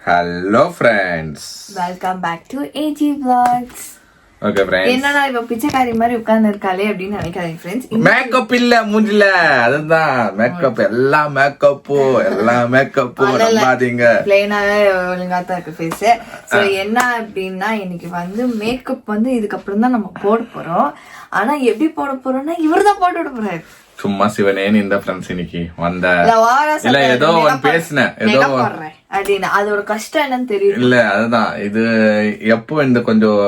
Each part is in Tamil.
Hello friends. Welcome back to AG Vlogs. Okay friends. என்னன்னா இப்ப பிச்சைக்காரி மாதிரி உட்கார்ந்து இருக்காளே அப்படின்னு நினைக்காதீங்க ஃப்ரெண்ட்ஸ். மேக்கப் இல்ல மூஞ்சில. அதுதான் மேக்கப் எல்லாம் மேக்கப் நம்பாதீங்க. ப்ளைனாவே ஒழுங்கா தான் இருக்கு ஃபேஸ். சோ என்ன அப்படின்னா இன்னைக்கு வந்து மேக்கப் வந்து இதுக்கு அப்புறம் தான் நம்ம போட போறோம். ஆனா எப்படி போட போறோம்னா இவர்தான் போட்டு விட போறாரு. சும்மா சிவனேன்னு இந்த ஃப்ரெண்ட்ஸ் இன்னைக்கு வந்த இல்ல ஏதோ ஒன்னு பேசினேன் ஏதோ அப்படின்னு அதோட கஷ்டம் என்னன்னு தெரியும் இல்ல. அதுதான் இது எப்போ இந்த கொஞ்சம்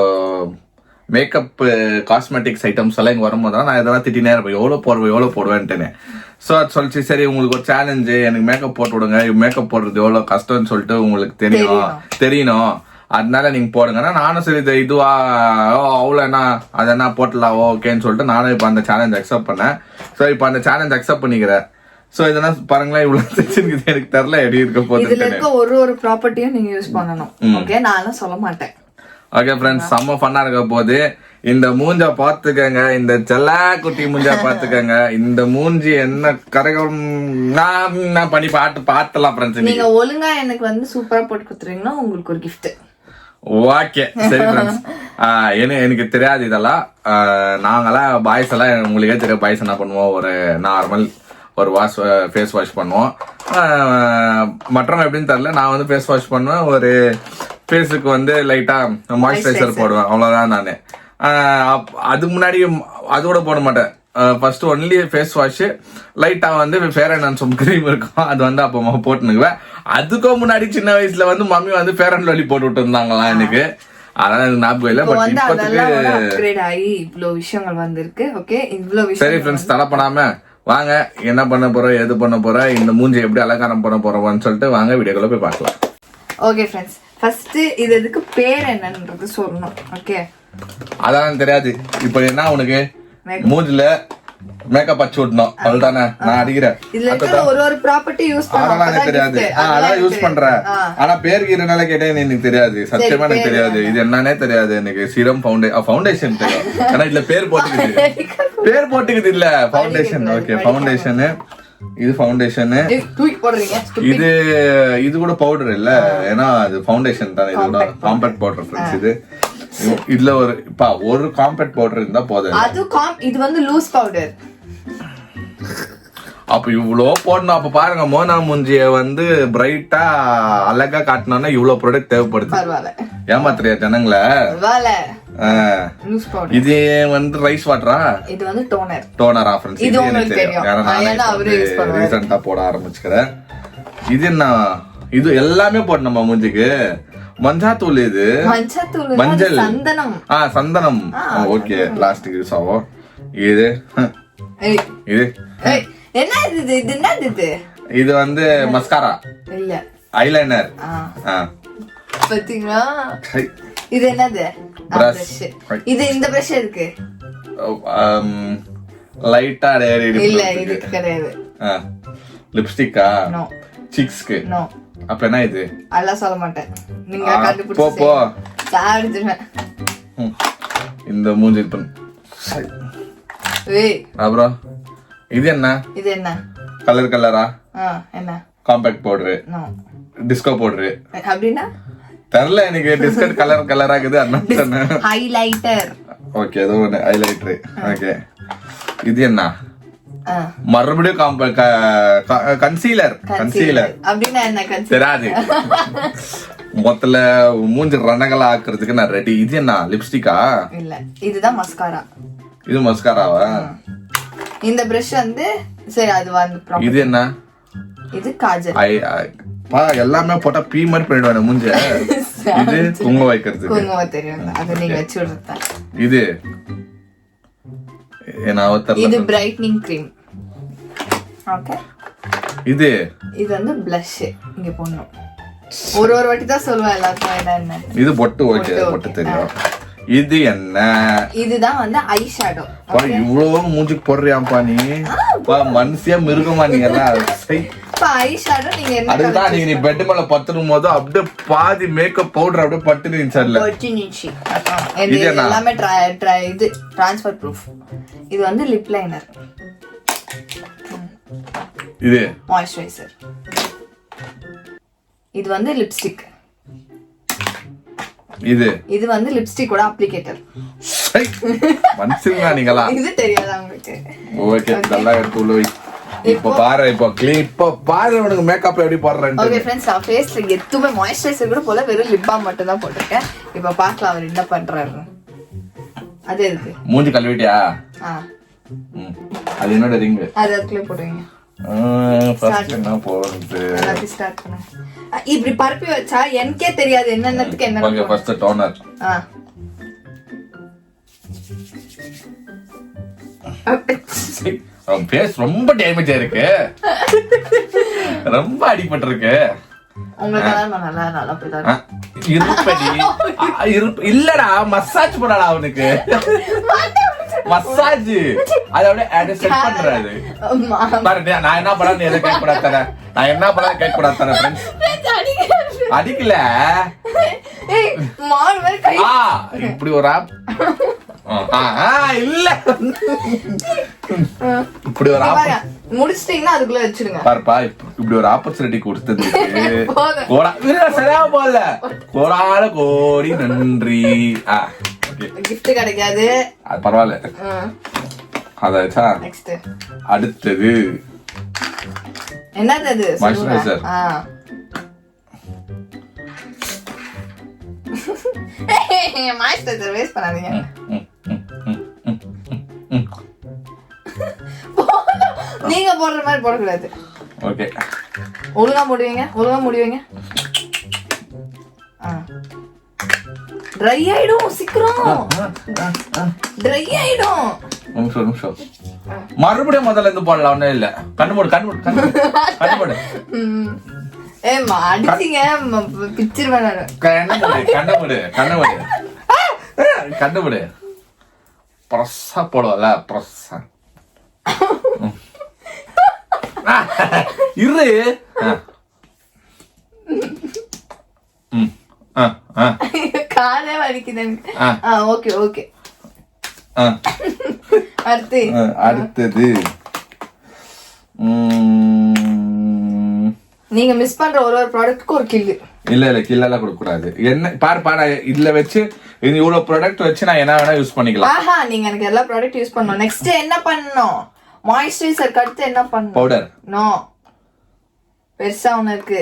மேக்கப் காஸ்மெட்டிக்ஸ் ஐட்டம்ஸ் எல்லாம் இங்க வரும்போது நான் இதெல்லாம் திட்டினே இருப்பேன், எவ்வளவு போடுவேன்ட்டுன்னு. ஸோ அது சொல்லிச்சு, சரி உங்களுக்கு ஒரு சேலஞ்சு, எனக்கு மேக்கப் போட்டு விடுங்க, மேக்கப் போடுறது எவ்வளவு கஷ்டம்னு சொல்லிட்டு உங்களுக்கு தெரியணும், அதனால நீங்க போடுங்கன்னா நானும் சரி இதுவா அவ்வளோ என்ன அது என்ன போட்டலாம் ஓகேன்னு சொல்லிட்டு நானும் இப்போ அந்த சேலஞ்ச் அக்செப்ட் பண்ணேன். ஸோ இப்போ அந்த சேலஞ்ச் அக்செப்ட் பண்ணிக்கிறேன். சோ இதெல்லாம் பாருங்களேன், இவ்வளவு செஞ்சிருக்கு எனக்கு தெரியல எப்படி இருக்க போகுது. இதுல இருக்க ஒரு ப்ராப்பர்ட்டியும் நீங்க யூஸ் பண்ணணும். ஓகே, நான் சொல்ல மாட்டேன். ஓகே ஃப்ரெண்ட்ஸ், செம்ம ஃபன்னா இருக்க போது. இந்த மூஞ்ச பாத்துக்கங்க, இந்த செல்லா குட்டி மூஞ்சா பாத்துக்கங்க. இந்த மூஞ்சி என்ன கரகம் நான் பண்ணி பாத்துலாம் ஃப்ரெண்ட்ஸ். நீங்க ஒழுங்கா எனக்கு வந்து சூப்பரா போட்டு கொடுத்துறீங்கன்னா உங்களுக்கு ஒரு கிஃப்ட். ஓகே சரி ஃப்ரெண்ட்ஸ். எனக்கு தெரியாது இதெல்லாம். நாங்கெல்லாம் பாய்ஸ் எல்லாம் உங்களுக்கே தெரியும், பாய்ஸ் என்ன பண்ணுவோம், ஒரு நார்மல் ஒரு ஃபேஸ் வாஷ் பண்ணுவோம். மற்றவங்க எப்படின்னு தெரியல, நான் வந்து ஃபேஸ் வாஷ் பண்ணுவேன், ஒரு ஃபேஸுக்கு வந்து லைட்டா மாய்ஸ்சரைசர் போடுவேன், அவ்வளவுதான். நானு அதுக்கு முன்னாடி அது கூட போட மாட்டேன். ஃபர்ஸ்ட் ஒன்லி ஃபேஸ் வாஷ், லைட்டா வந்து ஃபேர் அண்ட் ஹேண்ட்ஸம் கிரீம் இருக்கும், அது வந்து அப்போ போட்டுனுக்குவேன். அதுக்கும் முன்னாடி சின்ன வயசுல வந்து மம்மி வந்து ஃபேர் அண்ட் லவ்லி போட்டு விட்டு இருந்தாங்களாம் எனக்கு, அதான் எனக்கு ஞாபகம் இல்ல. பட் இவ்வளவு விஷயங்கள் வந்திருக்கு. ஓகே, இவ்வளவு சரி ஃப்ரெண்ட்ஸ், தடை பண்ணாம வாங்க என்ன பண்ண போறோம், எது பண்ண போறோம், இந்த மூஞ்சி எப்படி அலங்காரம் பண்ண போறோம்னு சொல்லிட்டு வாங்க வீடியோக்குள்ள போய் பார்க்கலாம். ஓகே ஃப்ரெண்ட்ஸ், ஃபர்ஸ்ட் இதுக்கு பேர் என்னன்றது சொல்லணும். ஓகே, அதான் தெரியாது. இப்போ என்ன உனக்கு மூஞ்சில மேக்கப் அடிச்சு விடணும், அவ்வளவுதானே. நான் அடிக்கிறேன், ஒரு ப்ராப்பர்ட்டி யூஸ் அதெல்லாம் எனக்கு தெரியாது. அதான் யூஸ் பண்றேன். ஆனா பேருக்கு இதனால கேட்டேன், எனக்கு தெரியாது, சத்தியமா எனக்கு தெரியாது. இது என்னன்னே தெரியாது எனக்கு. சீரம் ஃபவுண்டேஷன் தெரியும், ஆனா இதுல பேர் போட்டுக்குது இல்ல ஃபவுண்டேஷன். ஓகே, ஃபவுண்டேஷன், இது ஃபவுண்டேஷன், இது கூட பவுடர் இல்ல, ஏன்னா அது ஃபவுண்டேஷன் தானே. இது கூட காம்பேக்ட் பவுடர் ஃப்ரெண்ட்ஸ். இதுல ஒரு காம்பேக்ட் பவுடர் இருந்தா போதும். இது வந்து லூஸ் பவுடர். அப்ப இவ்வளோ போடணும். அப்ப பாருங்க, மோனா மூஞ்சிய வந்து பிரைட்டா அழகா காட்டணும்னா இவ்வளவு ப்ராடக்ட் தேவைப்படுது. ஏமாத்துறியா ஜனங்களை? இது வந்து ரைஸ் வாட்டரா, இது வந்து டோனரா ஃப்ரெண்ட்ஸ்? இது எனக்கு தெரியும், நான் ரீசன்ட்டா போட ஆரம்பிச்சுக்கிறேன். இது என்ன, இது எல்லாமே போடணுமா மூஞ்சிக்கு? மஞ்சாத்தூள், இது மஞ்சள், சந்தனம். ஓகே, பிளாஸ்டிக் யூஸ் ஆகும். இது இது வந்து மஸ்காரா இல்ல ஐலைனர். பாத்தீங்களா, இது என்னது? இது இந்த பிரஷ் இருக்கு, லைட்டா இல்ல இது கிடையாது. லிப்ஸ்டிக்கா? சிக்ஸ்க்கு. அப்ப என்ன இது? அதெல்லாம் சொல்ல மாட்டேன், நீங்க கண்டுபிடிச்சு போ. இந்த மூஞ்சி அப்புறம் இது என்ன கலரா? என்ன காம்பேக்ட் பவுடரு, டிஸ்கோ பவுடரு அப்படின்னா தெரியல எனக்கு. டிஸ்கட் கலரா இருக்குது, அதான் ஹைலைட்டர். ஓகே, ஏதோ ஒன்று ஹைலைட்டர். ஓகே, இது என்ன? மறுபடியும் கன்சீலர் அப்படின்னா என்ன? தெரியாது. மொத்தல மூஞ்சி ரணங்களா ஆக்குறதுக்கு நான் ரெடி. இது என்ன? லிப்ஸ்டிக்கா? இல்ல, இதுதான் மஸ்காரா. இது மஸ்காராவா? இந்த பிரஷ் வந்து சரி, அது வந்து இது என்ன? இது காஜல். எல்லாமே போட்டா பீ மாதிரி பண்ணிடுவாங்க மூஞ்ச. இது குங்குமம் வைக்கிறதுக்கு. குங்குமம் தெரியும், அது நீங்க வச்சு விடுறதா. இது இது பிரைட்னிங் கிரீம். ஓகே, இது வந்து blush. இங்க போடணும். ஒரு வாட்டி தான் சொல்லுவேன் எல்லாருக்கும் என்ன. இது பொட்டு. ஓகே, பொட்டு தெரியும். இது என்ன? இதுதான் வந்து ஐ ஷேடோ. இவ்வளவு மூஞ்சிக்கு போடுறியாப்பா நீ? மனுஷியா மிருகமா நீ எல்லாம்? ஐ ஷேடோ நீங்க என்ன? அதுதான் நீ பெட் மேல பத்துரும் போது அப்படியே பாதி மேக்கப் பவுடர் அப்படியே பட்டு நின்னுச்சல்ல. இது எல்லாமே இது ட்ரான்ஸ்ஃபர் ப்ரூஃப். இது வந்து லிப் லைனர். இது மாய்ஸ்சரைசர். இது வந்து லிப்ஸ்டிக். இது வந்து லிப்ஸ்டிக்கோட அப்ளிகேட்டர். மனுஷங்களா நீங்களா? இது தெரியாதா உங்களுக்கு? ஓகே, நல்லா எடுத்து உள்ள வை. இப்போ பாரு, இப்போ பாரு உனக்கு மேக்கப்ல எப்படி போடுறேன்னு. ஓகே फ्रेंड्स, நான் ஃபேஸ்ல எதுவுமே மாய்ஸ்சரைசர் கூட போல, வெறும் லிப் பாம் மட்டும் தான் போட்டுருக்கேன். இப்போ பார்க்கலாம் அவர் என்ன பண்றாரு. அது இருக்கு. மூஞ்சி கழுவிட்டியா? அது என்னோட ரிங். அது அதுக்குள்ள போடுவீங்க. ஃபர்ஸ்ட் என்ன போடுறது? அது ஸ்டார்ட் பண்ணு. இப்படி பரப்பி வச்சா எனக்கே தெரியாது என்னன்னதுக்கு என்ன. Okay, first toner. ஃபேஸ் ரொம்ப டேமேஜ் ஆயிருக்கு. ரொம்ப அடிபட்டிருக்கு. இல்லடா, மசாஜ் பண்ணடா அவனுக்கு. மசாஜ் அதோட செட் பண்றாரு பாரு. நான் என்ன பண்ண, நீ எதை கேட்க கூடாது தானே. நான் என்ன பண்ண கேட்க கூடாது தானே ஃப்ரெண்ட்ஸ். அடிக்கல. இப்படி ஒரு ஆப் இல்ல, இப்படி ஒரு ஆப் முடிச்சிட்டீங்கன்னா அதுக்குள்ள வச்சிடுங்க. பாருப்பா, இப்படி ஒரு ஆப்பர்ச்சுனிட்டி கொடுத்தது சரியா போல. கோடான கோடி நன்றி. கிஃப்ட் கிடைக்காது, அது பரவாயில்ல. அதாச்சா. நெக்ஸ்ட் அடுத்தது என்னது? அது மாய்ஸ்சரைசர். மாய்ஸ்சரைசர் வேஸ்ட் பண்ணாதீங்க. நீங்க போடுற மாதிரி போடக்கூடாது. ஓகே, ஒழுங்கா முடிவீங்க. ட்ரை ஆயிடும் சீக்கிரம். ட்ரை ஆயிடும். நிமிஷம். மறுபடியும் முதல்ல இருந்து போடலாம். ஒண்ணும் இல்ல. கண்ணு மூடு. ஏமா அடிச்சீங்க, பிச்சிருவேன் நானு. கண்ணு மூடு. பிரஸ்ஸா போடுவல, பிரஸ்ஸா. இரு. காலே வலிக்குது எனக்கு. ஓகே. அடுத்தது நீங்க மிஸ் பண்ற ஒரு ப்ராடக்ட்க்கு ஒரு கில்லு. இல்ல கில்லெல்லாம் கொடுக்க கூடாது. என்ன பாரு, இதுல வச்சு இவ்வளவு ப்ராடக்ட் வச்சு நான் என்ன வேணா யூஸ் பண்ணிக்கலாம். நீங்க எனக்கு எல்லா ப்ராடக்ட் யூஸ் பண்ணணும். நெக்ஸ்ட் என்ன பண்ணணும்? மாய்ஸ்சரைசர் அடுத்து என்ன பண்ணணும்? பவுடர். நோ, பெருசா ஒண்ணு இருக்கு.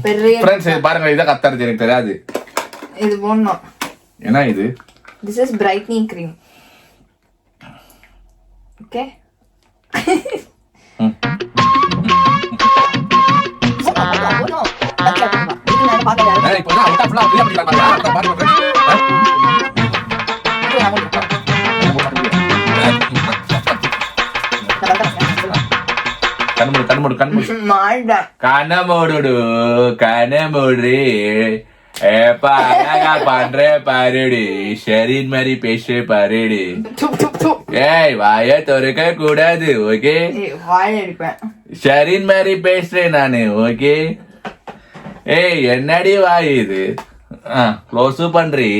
பெரிய फ्रेंड्स பாருங்க, இத கத்தறது எனக்கு தெரியாது. இது போடணும். என்ன இது? This is brightening cream. Okay. பண்ற பாருடி, ஷெரின் மாதிரி பேச பாருடி. ஏய், வாய திறக்க கூடாது. ஓகே, ஷெரின் மாதிரி பேசுறேன் நானு. ஓகே. ஏய், என்னடி வாய் இது? க்ளோஸ் பண்றி.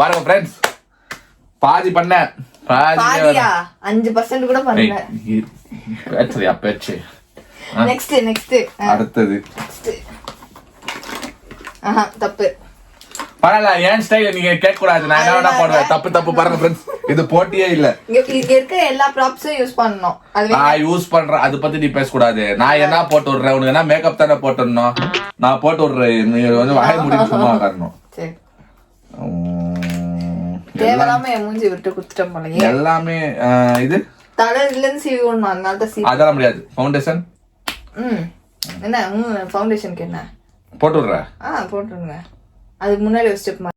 பாருங்க ஃப்ரெண்ட்ஸ், பாதி பண்ண. 5% கூட பண்ணல. பேச்சு. நெக்ஸ்ட் அடுத்தது தப்பு. பரவாயில்ல, ஏன் ஸ்டைல் நீங்க கேட்க கூடாது. நான் என்ன வேணா போடுவேன். தப்பு பாருங்க ஃப்ரெண்ட்ஸ், இது போட்டியே இல்ல. இங்க இருக்க எல்லா ப்ராப்ஸும் யூஸ் பண்ணனும். நான் யூஸ் பண்றேன், அது பத்தி நீ பேச கூடாது. நான் என்ன போட்டு விடுறேன்? உனக்கு என்ன மேக்கப் தானே போட்டுடணும். நான் போட்டு விடுறேன், நீங்க வந்து வாய முடிச்சு சும்மா காரணம். சரி, தேவலாம மூஞ்சி விட்டு குத்துட்டோம் போல. எல்லாமே இது தலையில இருந்து சீவி விடணும். அதனால தான் சீவி. அதெல்லாம் முடியாது. ஃபவுண்டேஷன் என்ன ஃபவுண்டேஷனுக்கு என்ன போட்டு விடுற? போட்டுருங்க. அதுக்கு முன்னாடி ஒரு ஸ்டெப்.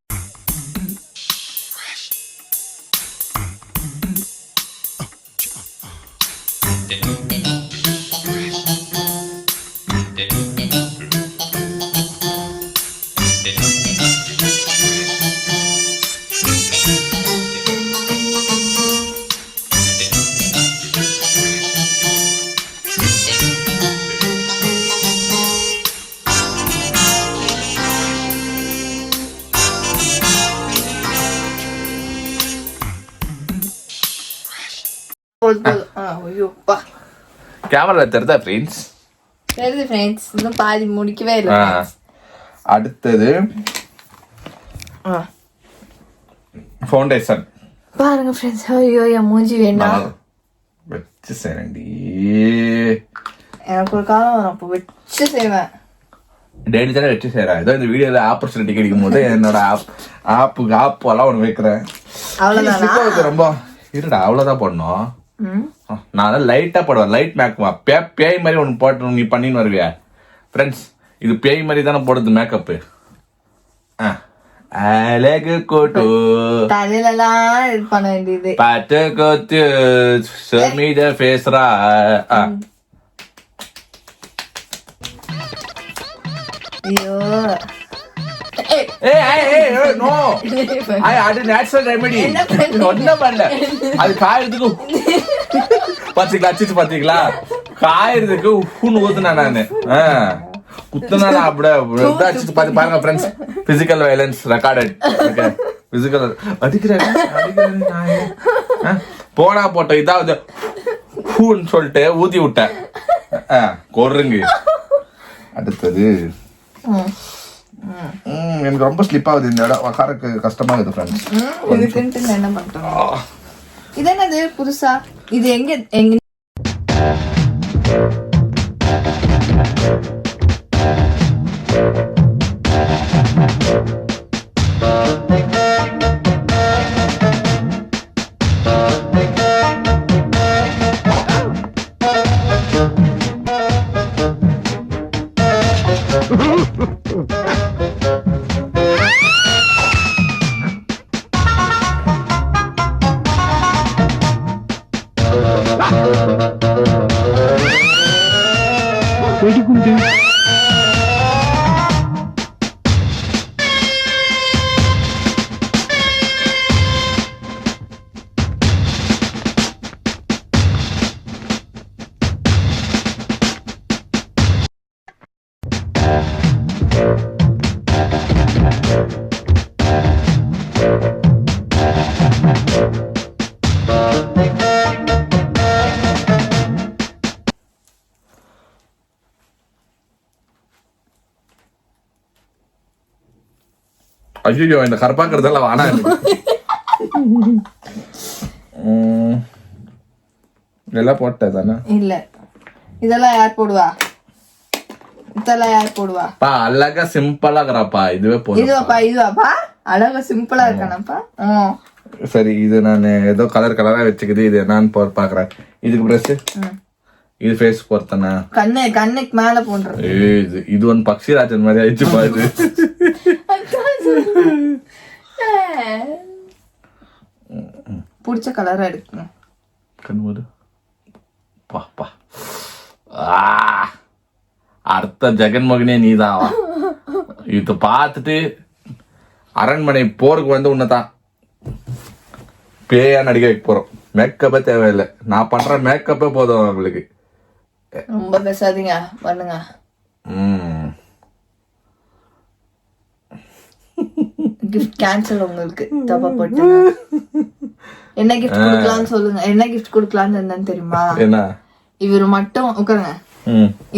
கேமரா தெரிதா ஃப்ரெண்ட்ஸ்? தெரியுது ஃப்ரெண்ட்ஸ், இன்னும் பாதி முடிக்கவே இல்லை. அடுத்தது ஃபவுண்டேஷன் பாருங்க ஃப்ரெண்ட்ஸ். ஐயோ என் மூஞ்சி வேண்டாம். வச்சு செய்றேன்டி. எனக்கு ஒரு காலம் வரும், அப்போ வச்சு செய்வேன். டெய்லி தானே வச்சு செய்யறேன். ஏதோ இந்த வீடியோல ஆப்பர்ச்சுனிட்டி கிடைக்கும் போது என்னோட ஆப் எல்லாம் ஒன்று வைக்கிறேன். அவ்வளவுதான். ரொம்ப இருடா, அவ்வளவுதான் போடணும். நான் தான் லைட்டா போடுவேன். லைட் மேக்கப் பேய் மாதிரி ஒன்று போட்டு நீ பண்ணின்னு வருவியா ஃப்ரெண்ட்ஸ்? இது பேய் மாதிரி தானே போடுறது மேக்கப்பு. அழகு கோட்டு தலையிலலாம் இது பண்ண வேண்டியது. பாட்டு கோத்து மீத பேசுறா. ஐயோ நோ, அது நேச்சுரல் ரெமெடி. ஒன்னும் பண்ணல, அது காயறதுக்கு பாத்தீங்களா, அச்சிச்சு பாத்தீங்களா, காயறதுக்கு உப்புன்னு ஊத்துனா நானு குத்துனா அப்படியே அடிச்சு பாத்து பாருங்க friends. Physical violence recorded. Okay, physical அடிக்கிறாங்க போனா போட்டோம். இதாவது பூன்னு சொல்லிட்டு ஊத்தி விட்டேன். கொர்ருங்க. அடுத்தது எனக்கு ரொம்ப ஸ்லிப் ஆகுது இந்த இடம், உக்காரக்கு கஷ்டமா இருக்குது ஃப்ரெண்ட்ஸ். இதுக்குன்ட்டு என்ன பண்றோம்? இது என்னது புதுசா? இது எங்க ஐயோ இந்த கருப்பாக்குறதெல்லாம் வானா. இதெல்லாம் போட்டேன் தானே? இல்ல, இதெல்லாம் யார் போடுவா? இதெல்லாம் யார் போடுவா? பா அழகா சிம்பிளா இருக்கறாப்பா. இதுவே போதும். இதுவாப்பா அழகா சிம்பிளா இருக்கானப்பா. சரி, இது நான் ஏதோ கலர் கலரா வச்சுக்குது. இது என்னன்னு பாக்குறேன். இதுக்கு பிரஷ், இது ஃபேஸ் போர்த்தனா, கண்ணுக்கு மேல போடுறது. இது ஒன்னு பக்ஷிராஜன் மாதிரி ஆயிடுச்சு பாரு. பிடிச்ச கலரா எடுக்கணும். கண்மூடு. பா அடுத்த ஜெகன்மோகனே நீதான். இது பார்த்துட்டு அரண்மனை போருக்கு வந்து உன்னதான் பேயா நடிக்க வைக்க போறோம். மேக்கப்பே தேவையில்லை, நான் பண்ற மேக்கப்பே போதும் அவங்களுக்கு. ரொம்ப பேசாதீங்க, பண்ணுங்க. கிஃப்ட் கேன்சல் உங்களுக்கு. தப்பா போட்டு என்ன கிஃப்ட் கொடுக்கலாம்னு சொல்லுங்க. என்ன கிஃப்ட் கொடுக்கலாம்னு என்னன்னு தெரியுமா? என்ன? இவரு மட்டும் உட்காருங்க.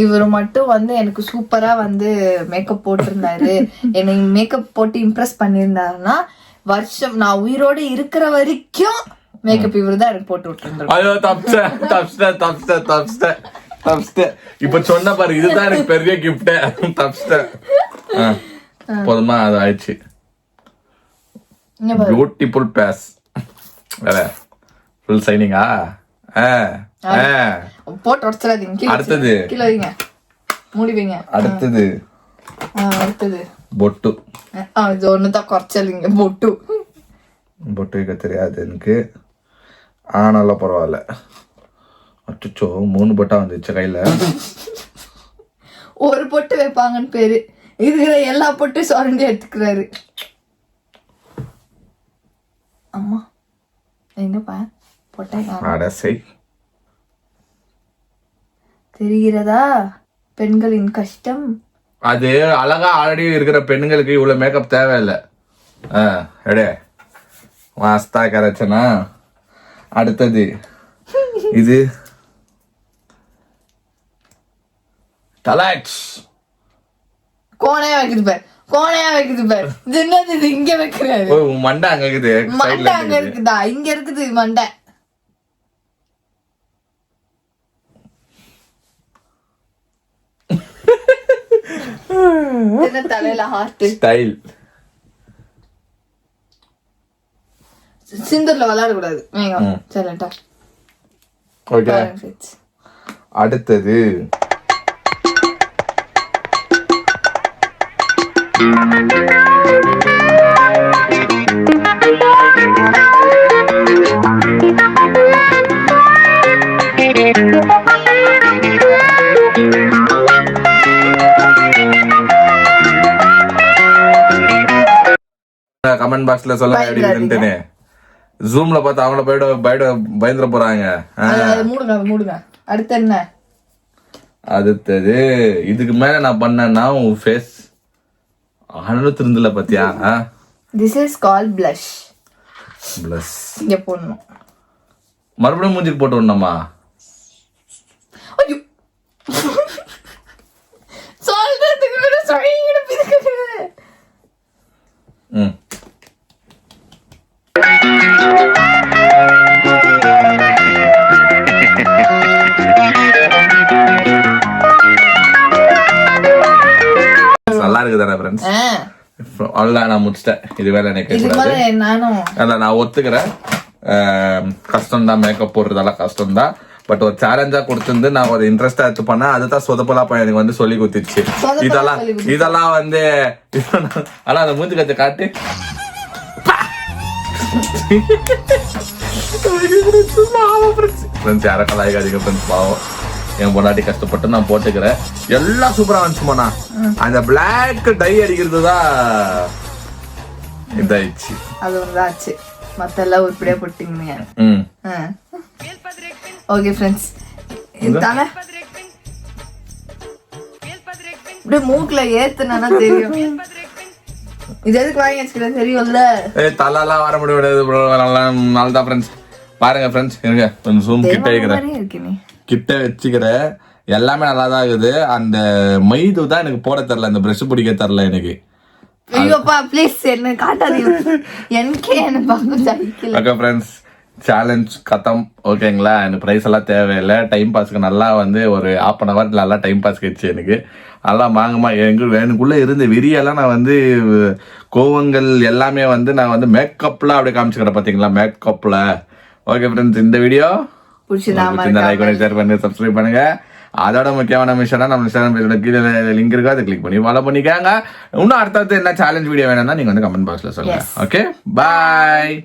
இவரு மட்டும் வந்து எனக்கு சூப்பரா வந்து மேக்கப் போட்டிருந்தாரு, என்னை மேக்கப் போட்டு இம்ப்ரெஸ் பண்ணிருந்தாருன்னா வருஷம் நான் உயிரோட இருக்கிற வரைக்கும் மேக்கப் இவரு தான் எனக்கு போட்டு விட்டுருந்தாரு. ஐயோ தப்ஸ்ட இப்ப சொன்ன பாரு, இதுதான் எனக்கு பெரிய கிஃப்ட். தப்ஸ்ட போதுமா? அது ஆயிடுச்சு. பியூட்டிஃபுல் பேஸ் ஃபுல் சைனிங்கா. போட்டு உடச்சிடாதீங்க. அடுத்தது கீழே வைங்க, மூடி வைங்க. அடுத்தது பொட்டு. இது ஒண்ணுதான் குறைச்சலிங்க. பொட்டு வைக்க தெரியாது எனக்கு, ஆனாலும் பரவாயில்ல. அச்சோ 3 பொட்டா வந்துச்சு கையில. ஒரு பொட்டு வைப்பாங்கன்னு பேரு, இருக்கிற எல்லா பொட்டும் சுரண்டி எடுத்துக்கிறாரு. அம்மா எங்கப்பா பொட்டை தெரிகிறதா? பெண்களின் கஷ்டம் அது. அழகா ஆல்ரெடி இருக்கிற பெண்களுக்கு இவ்வளவு மேக்கப் தேவையில்லை. எடே வாஸ்தா கரைச்சனா. அடுத்தது இது தலாக்ஸ் கோணையா வைக்குது பாரு, கோணையா வைக்குது பாரு. இது என்னது இது இங்க வைக்கிறாரு? ஓ உன் மண்டை அங்க இருக்குது, மண்டை சைடுல அங்க இருக்குதா? இங்க இருக்குது மண்டை. என்ன தலையில ஹார்ட்? ஸ்டைல். சிந்தூர்ல விளையாட கூடாது. சைலண்டா. ஓகே, அடுத்தது கமெண்ட் பாக்ஸ்ல சொல்ல அப்படின்ட்டுன்னு ஜூம்ல பார்த்து அவங்கள பயந்துட போறாங்க. மூடுங்க. அடுத்து என்ன? அடுத்தது இதுக்கு மேல நான் பண்ணேன்னா உன் ஃபேஸ் அனுத்திருந்துல பாத்தியா? This is call blush. Plus இங்க போடணும். மறுபடியும் மூஞ்சிக்கு போட்டு விடணுமா? ஐயோ சொல்றதுக்கு கூட சொல்லிட்டு பிதுக்குது. நல்லா இருக்குதானே ஃப்ரெண்ட்ஸ்? அவ்வளவுதான், நான் முடிச்சிட்டேன். இது வேலை எனக்கு நானும் நான் ஒத்துக்கிறேன். கஷ்டம் தான், மேக்கப் போடுறதெல்லாம் கஷ்டம் தான். பட் ஒரு சேலஞ்சா கொடுத்திருந்து நான் ஒரு இன்ட்ரெஸ்டா எடுத்து பண்ணேன். அதுதான் சொதப்பலா எனக்கு வந்து சொல்லி கொடுத்துச்சு. இதெல்லாம் வந்து ஆனா அந்த மூஞ்சி கத்தை காட்டு. ஃப்ரெண்ட்ஸ் யாரை கலாய்க்காதீங்க ஃப்ரெண்ட்ஸ், பாவம். என் பொண்டாட்டி கஷ்டப்பட்டு நான் போட்டுக்கிறேன். எல்லாம் சூப்பரா வந்துச்சுமாண்ணா. அந்த பிளாக் டை அடிக்கிறது தான் இதாயிடுச்சு. அது ஒன்றாச்சு, மத்த எல்லாம் உருப்படியா போட்டீங்க. ஓகே ஃப்ரெண்ட்ஸ், தலை இப்படியே மூக்குல ஏத்துனா தெரியும். இது எதுக்கு வாங்கி வச்சுக்கிறேன் தெரியும்ல. தலெல்லாம் வர முடியாது. நல்லதான் ஃப்ரெண்ட்ஸ். பாருங்க ஃப்ரெண்ட்ஸ், இருங்க கொஞ்சம் ஜூம் கிட்ட இருக்கிறேன், கிட்ட வச்சுக்கிற எல்லாமே நல்லா தான் இருக்குது. அந்த மைது தான் எனக்கு போட தெரியல, அந்த பிரஷ் பிடிக்க தெரியல எனக்கு. ஐயோப்பா ப்ளீஸ் என்ன காட்டாதீங்க. எனக்கே என்ன பார்க்க ஜாலிக்கல. ஓகே ஃப்ரெண்ட்ஸ், சேலஞ்ச் கதம். ஓகேங்களா, எனக்கு ப்ரைஸ் எல்லாம் தேவையில்லை. டைம் பாஸ்க்கு நல்லா வந்து ஒரு 1/2 hour நல்லா டைம் பாஸ் கிடைச்சு எனக்கு. நல்லா வாங்கம்மா. எனக்குள்ள இருந்த விரியெல்லாம் நான் வந்து கோவங்கள் எல்லாமே வந்து நான் வந்து மேக்கப்ல அப்படியே காமிச்சுக்கிறேன். பாத்தீங்களா மேக்கப்ல. ஓகே ஃப்ரெண்ட்ஸ், இந்த வீடியோ லைக் பண்ணி ஷேர் பண்ணி சப்ஸ்கிரைப் பண்ணுங்க. அதோட முக்கியமான விஷயம் நம்ம இன்ஸ்டாகிராம் பேஜோட கீழே லிங்க் இருக்கு, அதை கிளிக் பண்ணி ஃபாலோ பண்ணிக்காங்க. இன்னும் அடுத்தடுத்து என்ன சேலஞ்ச் வீடியோ வேணும்னா நீங்க வந்து கமெண்ட் பாக்ஸ்ல சொல்லுங்க. ஓகே, பாய்.